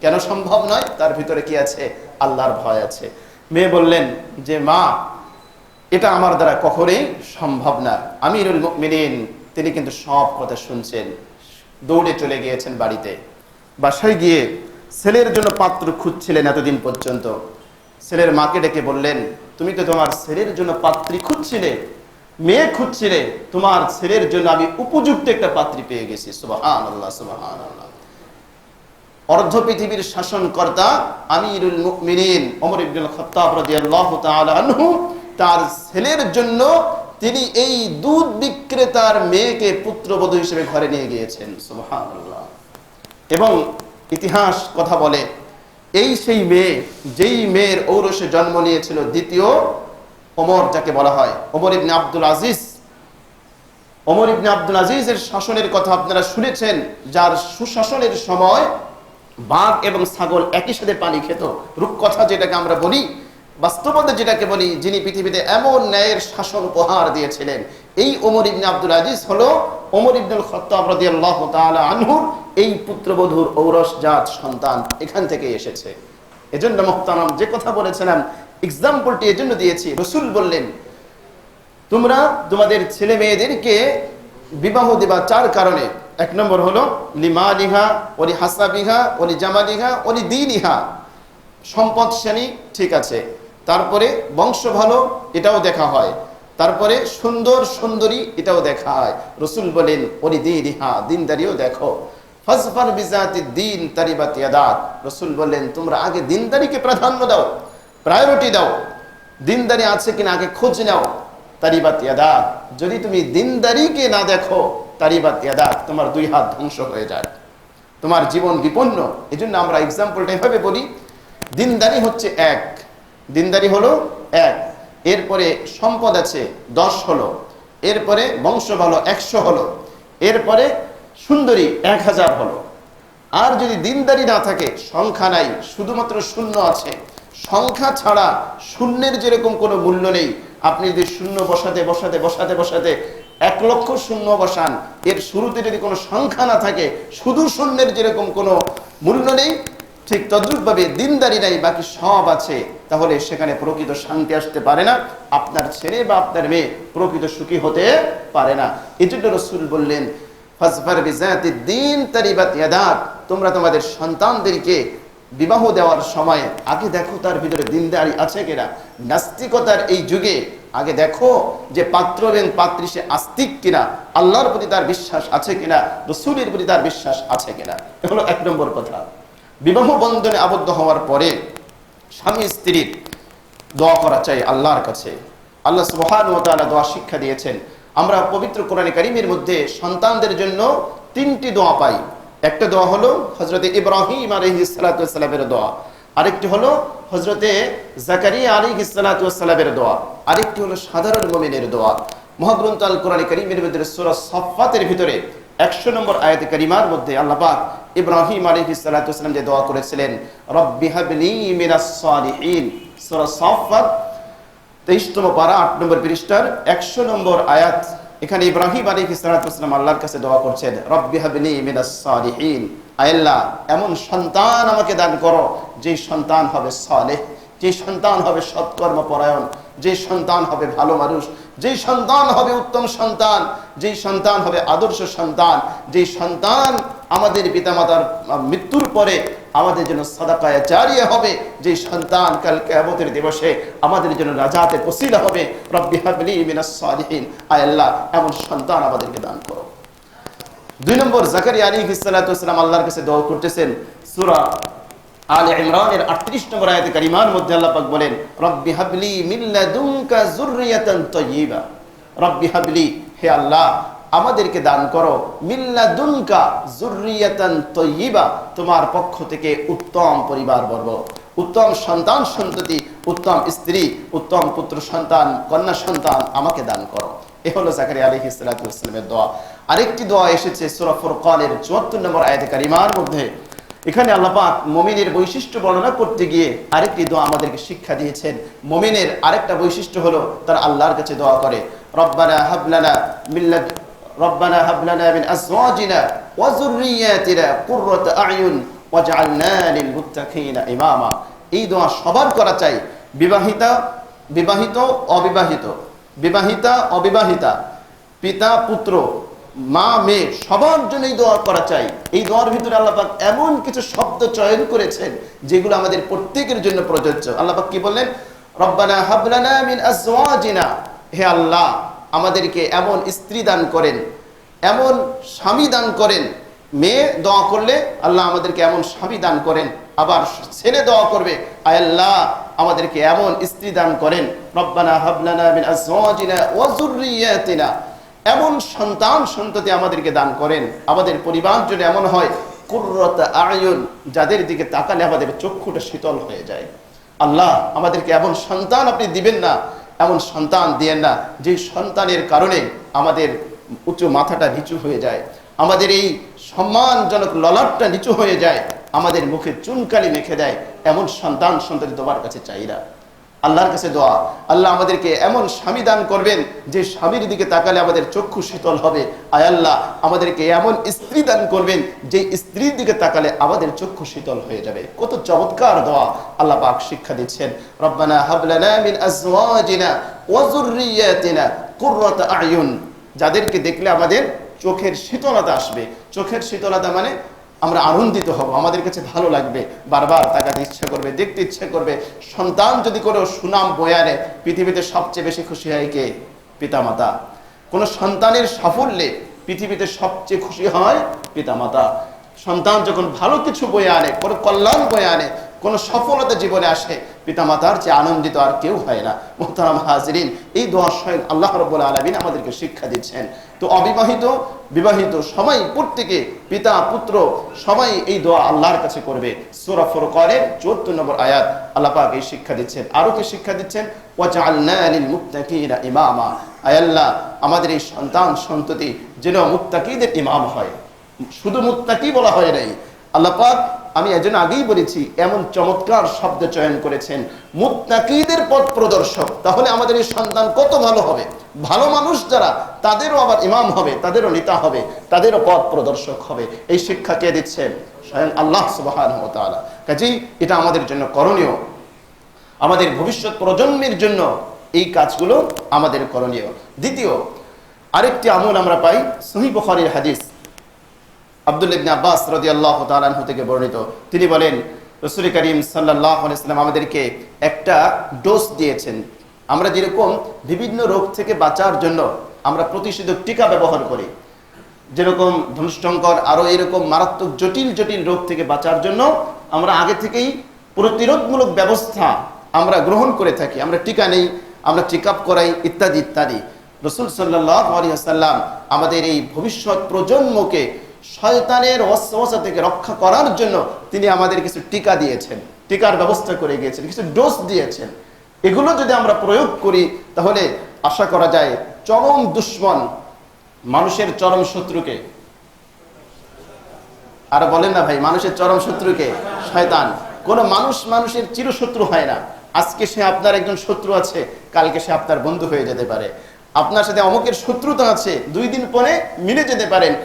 [SPEAKER 1] কেন সম্ভব নয়? তার ভিতরে কি আছে? আল্লাহর ভয় আছে। মেয়ে বললেন যে মা, এটা আমার দ্বারা কখনোই সম্ভব না। আমিরুল মুমিনিন তিনি কিন্তু সব কথা শুনছেন, দৌড়ে চলে গিয়েছেন বাড়িতে। বাসায় গিয়ে ছেলের জন্য পাত্র খুঁজছিলেন এতদিন পর্যন্ত। ছেলের মাকে ডেকে বললেন, তুমি তো তোমার ছেলের জন্য পাত্রী খুঁজছিলে, মেয়ে খুঁজছিলে, তোমার ছেলের জন্য আমি উপযুক্ত একটা পাত্রী পেয়ে গেছি। সুবহানাল্লাহ, সুবহানাল্লাহ। অর্ধ পৃথিবীর শাসনকর্তা আমিরুল মুমিনিন ওমর ইবনুল খাত্তাব রাদিয়াল্লাহু তাআলা আনহু তার ছেলের জন্য তিনি এই দুধ বিক্রেতার মেয়েকে পুত্রবধূ হিসেবে ঘরে নিয়ে গিয়েছেন। সুবহানাল্লাহ। এবং ইতিহাস কথা বলে, এই সেই মেয়ে, যেই মেয়ের ঔরসে জন্ম নিয়েছিল দ্বিতীয় ওমর, যাকে বলা হয় ওমর ইবনে আব্দুল আজিজ। ওমর ইবনে আব্দুল আজিজের শাসনের কথা আপনারা শুনেছেন, যার সুশাসনের সময় বাঘ এবং ছাগল একই সাথে পানি খেত। রূপকথা যেটাকে আমরা বলি, বাস্তবতা যেটাকে বলি, যিনি পৃথিবীতে এমন ন্যায়ের শাসন উপহার দিয়েছিলেন, এই ওমর ইবনে আব্দুল আজিজ হলো ওমর ইবনুল খাত্তাব রাদিয়াল্লাহু তাআলা আনহুর এই পুত্রবধূর ঔরসজাত সন্তান, এখান থেকে এসেছে। এজন্য মুহতারাম, যে কথা বলেছিলাম, এক্সাম্পলটি এজন্য দিয়েছি, রাসূল বললেন তোমরা তোমাদের ছেলে মেয়েদেরকে বিবাহ দিবা চার কারণে। এক নম্বর হলো লিমালিহা ওলি হাসাবিহা ওলি জামালিহা ওলি দীনিহা, সম্পদ শ্রেণী ঠিক আছে, তারপরে বংশ ভালো, এটাও দেখা হয়, তারপরে সুন্দর সুন্দরী, এটাও দেখা হয়। রাসূল বলেন ওলি দীনিহা, দিনদারিও দেখো। ফাজফার বিজাতি দ্বীন তারিবাত ইয়াদাক, রাসূল বললেন তোমরা আগে দিনদারিকে প্রাধান্য দাও, প্রায়োরিটি দাও, দিনদারি আছে কিনা আগে খোঁজ নাও। তারিবাত ইয়াদাক, যদি তুমি দিনদারিকে না দেখো, তারিবাত ইয়াদাক, তোমার দুই হাত ধ্বংস হয়ে যায়, তোমার জীবন বিপন্ন। এই জন্য আমরা এক্সাম্পলটা এভাবে বলি, দিনদারি হচ্ছে এক, দিনদারি হলো এক, এরপরে সম্পদ আছে 10 হলো, এরপরে বংশ ভালো 100 হলো, এরপরে সুন্দরী 1000 হলো। আর যদি দিনদারি না থাকে, সংখ্যা নাই, শুধুমাত্র শূন্য আছে, সংখ্যা ছাড়া শূন্যের যেরকম কোনো মূল্য নেই, আপনি যদি শূন্য বসাতে বসাতে বসাতে বসাতে 1 লক্ষ শূন্য বসান, এর শুরুতে যদি কোনো সংখ্যা না থাকে, শুধু শূন্যের যেরকম কোনো মূল্য নেই, ঠিক তদ্রূপভাবে দিনদারি নাই, বাকি সব আছে, তাহলে সেখানে প্রকৃত শান্তি আসতে পারে না, আপনার ছেলে বা আপনার মেয়ে প্রকৃত সুখী হতে পারে না। এই জন্য রাসূল বললেন ফাজফার বিজাতি দ্বীন তারিবাত ইয়াদাক, তোমরা তোমাদের সন্তানদেরকে বিবাহ দেওয়ার সময় আগে দেখো তার ভিতরে দিনদারি আছে কিনা। নাস্তিকতার এই যুগে আগে দেখো যে পাত্র এবং পাত্রী সে আস্তিক কিনা, আল্লাহর প্রতি তার বিশ্বাস আছে কিনা, রাসূলের প্রতি তার বিশ্বাস আছে কিনা। এ হলো 1 নম্বর কথা। বিবাহ বন্ধনে আবদ্ধ হওয়ার পরে স্বামী স্ত্রীর দোয়া করা চাই আল্লাহর কাছে। আল্লাহ সুবহানাহু ওয়া তাআলা দোয়া শিক্ষা দিয়েছেন। আমরা পবিত্র কোরআনে কারীমের মধ্যে সন্তানদের জন্য 3টি দোয়া পাই। একটা দোয়া হলো হযরতে ইব্রাহিম আলাইহিস সালাতু ওয়াস সালামের দোয়া, আরেকটি হলো হযরতে জাকারিয়া আলাইহিস সালাতু ওয়াস সালামের দোয়া, আরেকটি হলো সাধারণ মুমিনের দোয়া। মহাগ্রন্থ আল কোরআনে কারীমের মধ্যে সূরা সাফফাতের ভিতরে 100 নম্বর আয়াতে কারিমার মধ্যে আল্লাহ পাক ইব্রাহিম আলাইহিস সালাতু ওয়াস সালাম যে দোয়া করেছিলেন, রব্বি হাবলি মিনাস সালিহিন, সূরা সাফফাত 23তম পারা 8 নম্বর পৃষ্ঠার 100 নম্বর আয়াত। এখানে ইব্রাহিম আলাইহিস সালাতু ওয়াস সালাম আল্লাহর কাছে দোয়া করছেন, রব্বি হাবলি মিনাস সালিহিন, আল্লাহ এমন সন্তান আমাকে দান করো যে সন্তান হবে সালেহ, যে সন্তান হবে সৎকর্ম পরায়ণ, যে সন্তান হবে ভালো মানুষ, যে সন্তান হবে উত্তম সন্তান, যে সন্তান হবে আদর্শ সন্তান, যে সন্তান আমাদের পিতামাতার মৃত্যুর পরে আমাদের জন্য সাদাকায়ে জারিয়া হবে, যে সন্তান কাল কিয়ামতের দিবসে আমাদের জন্য নাজাতের ওসিলা হবে। রব্বি হাবলি মিনাস সালিহিন, আয় আল্লাহ এমন সন্তান আমাদেরকে দান করো। 2 নম্বর, জাকারিয়া আলাইহিস সালাতু ওয়াস সালাম আল্লাহর কাছে দোয়া করতেছেন। সূরা আলে ইমরানের 38 নম্বর আয়াতে কারিমার মধ্যে আল্লাহ পাক বলেন, রব্বি হাবলি মিন লাদুনকা যুররিয়াতান তাইয়্যিবা, রব্বি হাবলি, হে আল্লাহ আমাদেরকে দান করো মিন লাদুনকা যুররিয়াতান তাইয়্যিবা, তোমার পক্ষ থেকে উত্তম পরিবারবর্গ, উত্তম সন্তান সন্ততি, উত্তম স্ত্রী, উত্তম পুত্র সন্তান, কন্যা সন্তান আমাকে দান করো। এ হলো জাকারিয়া আলাইহিস সালাতু ওয়াস সালামের দোয়া। আরেকটি দোয়া এসেছে সূরা ফুরকানের ৭৪ নম্বর আয়াতে কারিমার মধ্যে। এখানে আল্লাহ পাক মুমিনের বৈশিষ্ট্য বর্ণনা করতে গিয়ে আরেকটি দোয়া আমাদেরকে শিক্ষা দিয়েছেন। মুমিনের আরেকটা বৈশিষ্ট্য হলো তারা আল্লাহর কাছে দোয়া করে, রব্বানা হাবলানা মিল্লাত রব্বানা হাবলানা মিন আজওয়াজিনা ওয়া যুররিয়াতিনা কুররাতা আয়ুন ওয়াজআলনা লিল মুত্তাকিনা ইমামা। এই দোয়া সবার করা চাই, বিবাহিতা, বিবাহিত, অবিবাহিত, বিবাহিতা, অবিবাহিতা, পিতা পুত্র, মা মেয়ে সবার জন্য এই দোয়া করা চাই। এই দোয়ার ভিতরে আল্লাহ পাক এমন কিছু শব্দ চয়ন করেছেন যেগুলো আমাদের প্রত্যেকের জন্য প্রযোজ্য। আল্লাহ পাক কি বললেন? রব্বানা হাবলানা মিন আজওয়াজিনা, হে আল্লাহ আমাদেরকে এমন স্ত্রী দান করেন, এমন স্বামী দান করেন। মেয়ে দোয়া করলে আল্লাহ আমাদেরকে এমন স্বামী দান করেন, আবার ছেলে দোয়া করবে, আয় আল্লাহ আমাদেরকে এমন স্ত্রী দান করেন, রব্বানা হাবলানা মিন আজওয়াজিনা ওয়া যুররিয়াতিনা, এমন সন্তান সন্ততি আমাদেরকে দান করেন, আমাদের পরিবার যদি এমন হয় কুররাতা আয়ুন, যাদের দিকে তাকালে আমাদের চক্ষুটা শীতল হয়ে যায়। আল্লাহ আমাদেরকে এমন সন্তান আপনি দিবেন না, এমন সন্তান দিয়েন না যে সন্তানের কারণে আমাদের উঁচু মাথাটা নিচু হয়ে যায়, আমাদের এই সম্মানজনক ললাটটা নিচু হয়ে যায়, আমাদের মুখে চুনকালি মেখে দেয়। এমন সন্তান সন্ততি তোমার কাছে চাই না। আল্লাহর কাছে দোয়া, আল্লাহ আমাদেরকে এমন স্বামী দান করবেন যে স্বামীর দিকে তাকালে আমাদের চক্ষু শীতল হবে। আয় আল্লাহ আমাদেরকে এমন স্ত্রী দান করবেন যে স্ত্রীর দিকে তাকালে আমাদের চক্ষু শীতল হয়ে যাবে। কত চমৎকার দোয়া আল্লাহ পাক শিক্ষা দিচ্ছেন। রব্বানা হাবলানা মিন আজওয়াজিনা ওয়া যুররিয়াতিনা কুররাতা আয়ুন, যাদেরকে দেখলে আমাদের চোখের শীতলতা আসবে। চোখের শীতলতা মানে আমরা আনন্দিত হব, আমাদের কাছে ভালো লাগবে, বারবার তাকাতে ইচ্ছা করবে, দেখতে ইচ্ছা করবে। সন্তান যদি কোনো সুনাম বয়ে আনে, পৃথিবীতে সবচেয়ে বেশি খুশি হয় কে? পিতামাতা। কোনো সন্তানের সাফল্যে পৃথিবীতে সবচেয়ে খুশি হয় পিতামাতা। সন্তান যখন ভালো কিছু বয়ে আনে, কোনো কল্যাণ বয়ে আনে, কোনো সফলতা জীবনে আসে, পিতামাতার চেয়ে আনন্দিত আর কেউ হয় না। মুহতারাম হাজিরিন, এই দোয়া স্বয়ং আল্লাহ রাব্বুল আলামিন আমাদেরকে শিক্ষা দিচ্ছেন। তো অবিবাহিত, বিবাহিত সবাই, প্রত্যেকে, পিতা পুত্র সবাই এই দোয়া আল্লাহর কাছে করবে। সূরা ফুরকানের ৭৪ নম্বর আয়াত আল্লাহ পাক এই শিক্ষা দিচ্ছেন। আরো কি শিক্ষা দিচ্ছেন? ওয়াজআলনা লিল মুত্তাকিনা ইমামা, আয় আল্লাহ আমাদের এই সন্তান সন্ততি যেন মুত্তাকিদের ইমাম হয়। শুধু মুত্তাকি বলা হয় নাই, আল্লাহ পাক আমি এজন্য আগেই বলেছি এমন চমৎকার শব্দ চয়ন করেছেন, মুত্তাকিদের পথ প্রদর্শক। তাহলে আমাদের এই সন্তান কত ভালো হবে। ভালো মানুষ যারা, তাদেরও আবার ইমাম হবে, তাদেরও নেতা হবে, তাদেরও পথ প্রদর্শক হবে। এই শিক্ষা কে দিচ্ছেন? স্বয়ং আল্লাহ সুবহানাহু ওয়া তাআলা। কাজেই এটা আমাদের জন্য করণীয়, আমাদের ভবিষ্যৎ প্রজন্মের জন্য এই কাজগুলো আমাদের করণীয়। দ্বিতীয় আরেকটি আমল আমরা পাই, সহিহ বুখারীর হাদিস, আব্দুল্লাহ ইবনে আব্বাস রাদিয়াল্লাহু তাআলা আনহু থেকে বর্ণিত। তিনি বলেন, রাসূল করিম সাল্লাল্লাহু আলাইহি ওয়াসাল্লাম আমাদেরকে একটা ডোজ দিয়েছেন। আমরা যেরকম বিভিন্ন রোগ থেকে বাঁচার জন্য আমরা প্রতিষেধক টিকা ব্যবহার করি, যেরকম ধনুষ্টঙ্কর, আরো এরকম মারাত্মক জটিল জটিল রোগ থেকে বাঁচার জন্য আমরা আগে থেকেই প্রতিরোধমূলক ব্যবস্থা আমরা গ্রহণ করে থাকি। আমরা টিকা নেই, আমরা চেক আপ করাই, ইত্যাদি ইত্যাদি। রাসূল সাল্লাল্লাহু আলাইহি ওয়াসাল্লাম আমাদের এই ভবিষ্যৎ প্রজন্মকে শয়তানের ওয়াসওয়াসা থেকে রক্ষা করার জন্য তিনি আমাদের কিছু টিকা দিয়েছেন, টিকার ব্যবস্থা করে গিয়েছেন, কিছু ডোজ দিয়েছেন। এগুলো যদি আমরা প্রয়োগ করি তাহলে আশা করা যায় চরম দুশ্মন, মানুষের চরম শত্রুকে, আর বলেন না ভাই, মানুষের চরম শত্রুকে শয়তান। কোন মানুষ মানুষের চিরশত্রু হয় না। আজকে সে আপনার একজন শত্রু আছে, কালকে সে আপনার বন্ধু হয়ে যেতে পারে। আপনার সাথে অমুকের শত্রুতা আছে, 2 দিন পরে মিলে যেতে পারেন।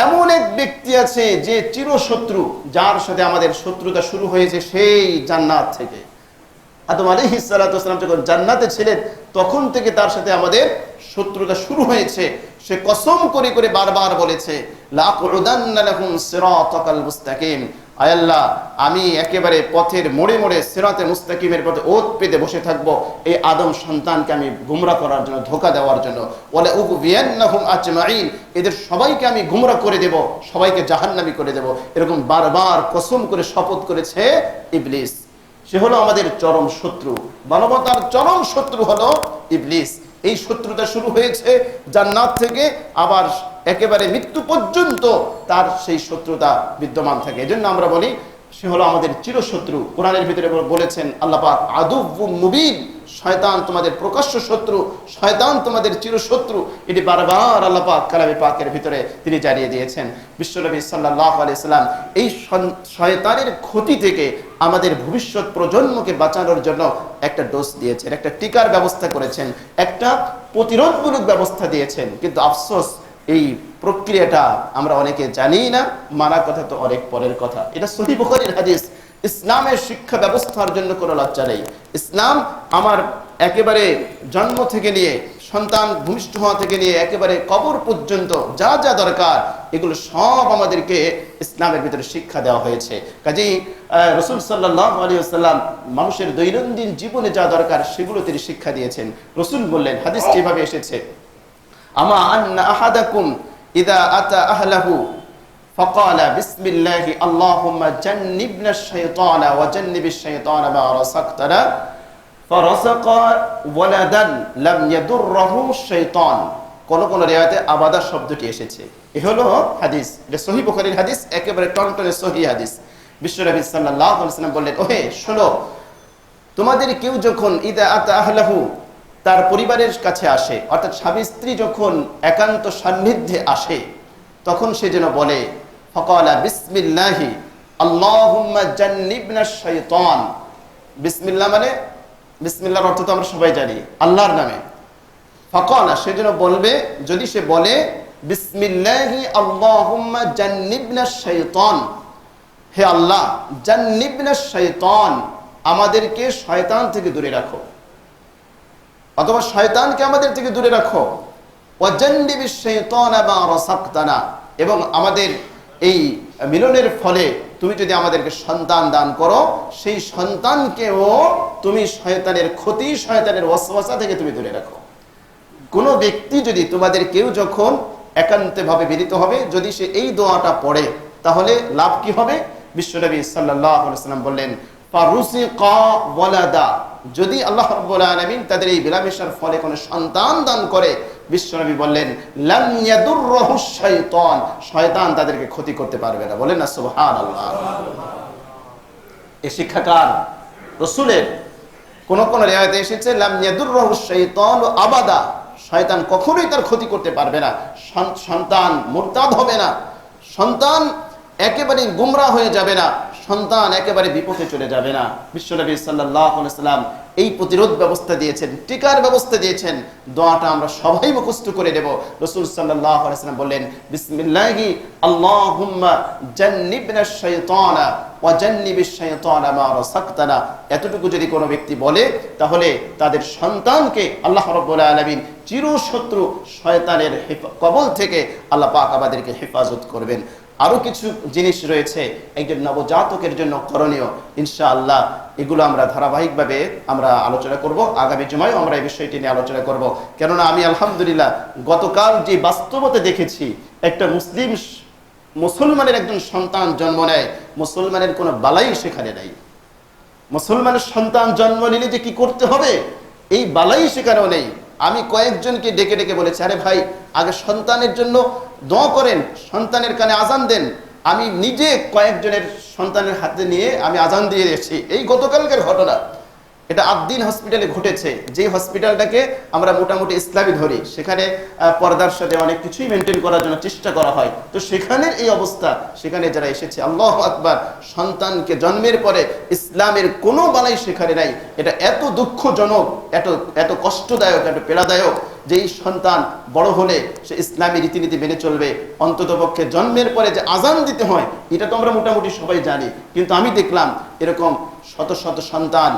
[SPEAKER 1] এমন এক ব্যক্তি আছে যে চিরশত্রু, যার সাথে আমাদের শত্রুতা শুরু হয়েছে সেই জান্নাত থেকে। আদম আলাইহিস সালাতু ওয়াস সালাম যখন জান্নাতে ছিলেন তখন থেকে তার সাথে আমাদের শত্রুতা শুরু হয়েছে। সে কসম করে করে বারবার বলেছে, লাকুদান্না লাহুম সিরাতাকাল মুস্তাকিম, আয় আল্লাহ আমি একেবারে পথের মোড়ে মোড়ে সিরাতে মুস্তাকিমের পথে ওত পেতে বসে থাকবো এই আদম সন্তানকে আমি গুমরাহ করার জন্য, ধোঁকা দেওয়ার জন্য। ওয়ালা উগবিয়ান্নাহুম আজমাইন, এদের সবাইকে আমি গুমরাহ করে দেব, সবাইকে জাহান্নামী করে দেব। এরকম বারবার কসম করে শপথ করেছে ইবলিস। সে হলো আমাদের চরম শত্রু, মানবতার চরম শত্রু হলো ইবলিস। এই শত্রুতা শুরু হয়েছে জান্নাত থেকে, আবার একেবারে মৃত্যু পর্যন্ত তার সেই শত্রুতা বিদ্যমান থাকে। এজন্য আমরা বলি সে হলো আমাদের চিরশত্রু। কোরআনের ভিতরে বলেছেন আল্লাহ পাক আদুউম মুবিন, শয়তান তোমাদের প্রকাশ্য শত্রু, শয়তান তোমাদের চিরশত্রু। এটি বারবার আল্লাহ পাক কালামে পাকের ভিতরে তিনি জানিয়ে দিয়েছেন। বিশ্বনবী সাল্লাল্লাহু আলাইহি সাল্লাম এই শয়তানের ক্ষতি থেকে আমাদের ভবিষ্যৎ প্রজন্মকে বাঁচানোর জন্য একটা ডোজ দিয়েছেন, একটা টিকার ব্যবস্থা করেছেন, একটা প্রতিরোধমূলক ব্যবস্থা দিয়েছেন। কিন্তু আফসোস এই প্রক্রিয়াটা আমরা অনেকে জানি না, মানা কথা তো অনেক পরের কথা। এটা সহিহ বুখারীর হাদিস। ইসলামের শিক্ষা ব্যবস্থার জন্য কোনো লজ্জা নেই। ইসলাম আমার একেবারে জন্ম থেকে নিয়ে, সন্তান ভূমিষ্ঠ হওয়া থেকে নিয়ে একেবারে কবর পর্যন্ত যা যা দরকার এগুলো সব আমাদেরকে ইসলামের ভিতরে শিক্ষা দেওয়া হয়েছে। কাজেই রাসূল সাল্লাল্লাহু আলাইহি ওয়াসাল্লাম মানুষের দৈনন্দিন জীবনে যা দরকার সেগুলো তিনি শিক্ষা দিয়েছেন। রাসূল বললেন, হাদিসটি এভাবে এসেছে, আমা আন্না আহাদাকুম ইযা আতা আহলাহু ফাকালা বিসমিল্লাহি আল্লাহুম্মা জান্নিবনাশ শাইতানা ওয়া জান্নিবিশ শাইতানা মা রাযাকতানা ফারাযাকা ওয়ালাদান লাম ইয়াদুররহু শাইতান। কোন কোন রিওয়ায়াতে আবাদা শব্দটি এসেছে। এ হলো হাদিস, এটা সহিহ বুখারীর হাদিস, একেবারে টনটনে সহিহ হাদিস। বিশ্বনবী সাল্লাল্লাহু আলাইহি ওয়াসাল্লাম বললেন, ওহে শোনো, তোমাদের কেউ যখন ইযা আতা আহলাহু তার পরিবারের কাছে আসে, অর্থাৎ স্বামী স্ত্রী যখন একান্ত সান্নিধ্যে আসে, তখন সে যেন বলে ফাকালা বিসমিল্লাহি আল্লাহুম্মা জান্নিবনাশ শাইতান। বিসমিল্লাহ মানে, বিসমিল্লাহর অর্থ তো আমরা সবাই জানি, আল্লাহর নামে। ফাকালা সে যেন বলবে, যদি সে বলে বিসমিল্লাহি আল্লাহুম্মা জান্নিবনাশ শাইতান, হে আল্লাহ জান্নিবনাশ শাইতান, আমাদেরকে শয়তান থেকে দূরে রাখো, অথবা শয়তানকে আমাদের থেকে দূরে রাখো, ওয়াজান্নিবিশ শাইতানা মা রাযাকতানা, এবং আমাদের এই মিলনের ফলে তুমি যদি আমাদেরকে সন্তান দান করো, সেই সন্তানকেও তুমি শয়তানের ক্ষতি, শয়তানের ওয়াসওয়াসা থেকে তুমি দূরে রাখো। কোনো ব্যক্তি যদি, তোমাদের কেউ যখন একান্তভাবে মিলিত হবে, যদি সে এই দোয়াটা পড়ে, তাহলে লাভ কি হবে? বিশ্বনবী সাল্লাল্লাহু আলাইহি ওয়াসাল্লাম বললেন, ফারুসিকা ওয়ালাদা, যদি আল্লাহ রাব্বুল আলামিন তাদের এই বিলামেশার ফলে কোনো সন্তান দান করে, বিশ্বনবী বললেন লাম ইয়াদুররহু শাইতান, শয়তান তাদেরকে ক্ষতি করতে পারবে না। বলেন না সুবহানাল্লাহ। এই শিক্ষাকার রাসূলের কোন কোন রিওয়ায়াতে এসেছে লাম ইয়াদুররহু শাইতান আবাদা, শয়তান কখনোই তার ক্ষতি করতে পারবে না, সন্তান মুরতাদ হবে না, সন্তান একেবারে গুমরাহ হয়ে যাবে না, সন্তান একেবারে বিপথে চলে যাবে না। বিশ্বনবী সাল্লাল্লাহু আলাইহি ওয়াসাল্লাম এই প্রতিরোধ ব্যবস্থা দিয়েছেন, টিকার ব্যবস্থা দিয়েছেন। দোয়াটা আমরা সবাই মুখস্থ করে দেব। রাসূল সাল্লাল্লাহু আলাইহি ওয়াসাল্লাম বললেন বিসমিল্লাহি আল্লাহুম্মা জান্নিবনাশ শাইতানা ওয়া জান্নিবিশ শাইতানা মা রাযাকতানা। এতটুকু যদি কোনো ব্যক্তি বলে, তাহলে তাদের সন্তানকে আল্লাহ রাব্বুল আলামিন চিরশত্রু শয়তানের কবল থেকে আল্লাহ পাক আমাদেরকে হেফাজত করবেন। আরো কিছু জিনিস রয়েছে একজন নবজাতকের জন্য করণীয়, ইনশাআল্লাহ এগুলো আমরা ধারাবাহিকভাবে আমরা আলোচনা করব। আগামী জুমায় আমরা এই বিষয়টি নিয়ে আলোচনা করব। কেননা আমি আলহামদুলিল্লাহ গতকাল যে বাস্তবতা দেখেছি, একটা মুসলমানের একজন সন্তান জন্ম নেয়, মুসলমানের কোনো বালাই সেখানে নাই। মুসলমানের সন্তান জন্ম নিলে যে কি করতে হবে, এই বালাই সেখানেও নেই। আমি কয়েকজনকে ডেকে ডেকে বলেছি, আরে ভাই আগে সন্তানের জন্য দোয়া করেন, সন্তানের কানে আজান দেন। আমি নিজে কয়েকজনের সন্তানের হাতে নিয়ে আমি আজান দিয়ে এসেছি। এই গতকালকের ঘটনা, এটা আদ্দিন হসপিটালে ঘটেছে, যে হসপিটালটাকে আমরা মোটামুটি ইসলামী ধরি, সেখানে পর্দার সাথে অনেক কিছুই মেনটেন করার জন্য চেষ্টা করা হয়। তো সেখানের এই অবস্থা, সেখানে যারা এসেছে, আল্লাহু আকবার, সন্তানকে জন্মের পরে ইসলামের কোনো বালাই সেখানে নাই। এটা এত দুঃখজনক, এত কষ্টদায়ক, এত পীড়াদায়ক যে এই সন্তান বড় হলে সে ইসলামী রীতিনীতি মেনে চলবে। অন্ততপক্ষে জন্মের পরে যে আজান দিতে হয়, এটা তো আমরা মোটামুটি সবাই জানি, কিন্তু আমি দেখলাম এরকম শত শত সন্তান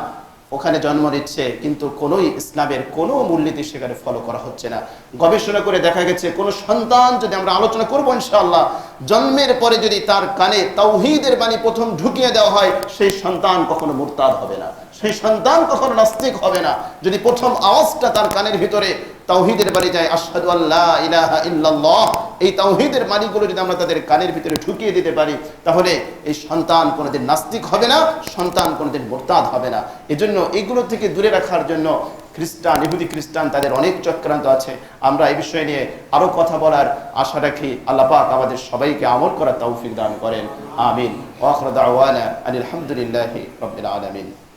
[SPEAKER 1] ওখানে জন্ম নিচ্ছে, কিন্তু কোনোই ইসলামের কোনো মূলনীতি সেখানে ফলো করা হচ্ছে না। গবেষণা করে দেখা গেছে, কোনো সন্তান যদি, আমরা আলোচনা করবো ইনশাআল্লাহ, জন্মের পরে যদি তার কানে তাওহীদের বাণী প্রথম ঢুকিয়ে দেওয়া হয়, সেই সন্তান কখনো মুরতাদ হবে না, সেই সন্তান কখনো নাস্তিক হবে না। যদি প্রথম আওয়াজটা তার কানের ভিতরে তাওহীদের বাণী যায়, আশহাদু আল্লা ইলাহা ইল্লাল্লাহ, এই তাওহীদের বাণীগুলো যদি আমরা তাদের কানের ভিতরে ঢুকিয়ে দিতে পারি, তাহলে এই সন্তান কোনোদিন নাস্তিক হবে না, সন্তান কোনোদিন মুরতাদ হবে না। এজন্য এগুলো থেকে দূরে রাখার জন্য খ্রিস্টান, ইহুদি খ্রিস্টান, তাদের অনেক চক্রান্ত আছে। আমরা এই বিষয় নিয়ে আরো কথা বলার আশা রাখি। আল্লাহ পাক আমাদের সবাইকে আমল করার তৌফিক দান করেন। আমিন। ওয়া আখিরু দাওয়ানা আনিল হামদুলিল্লাহি রাব্বিল আলামিন।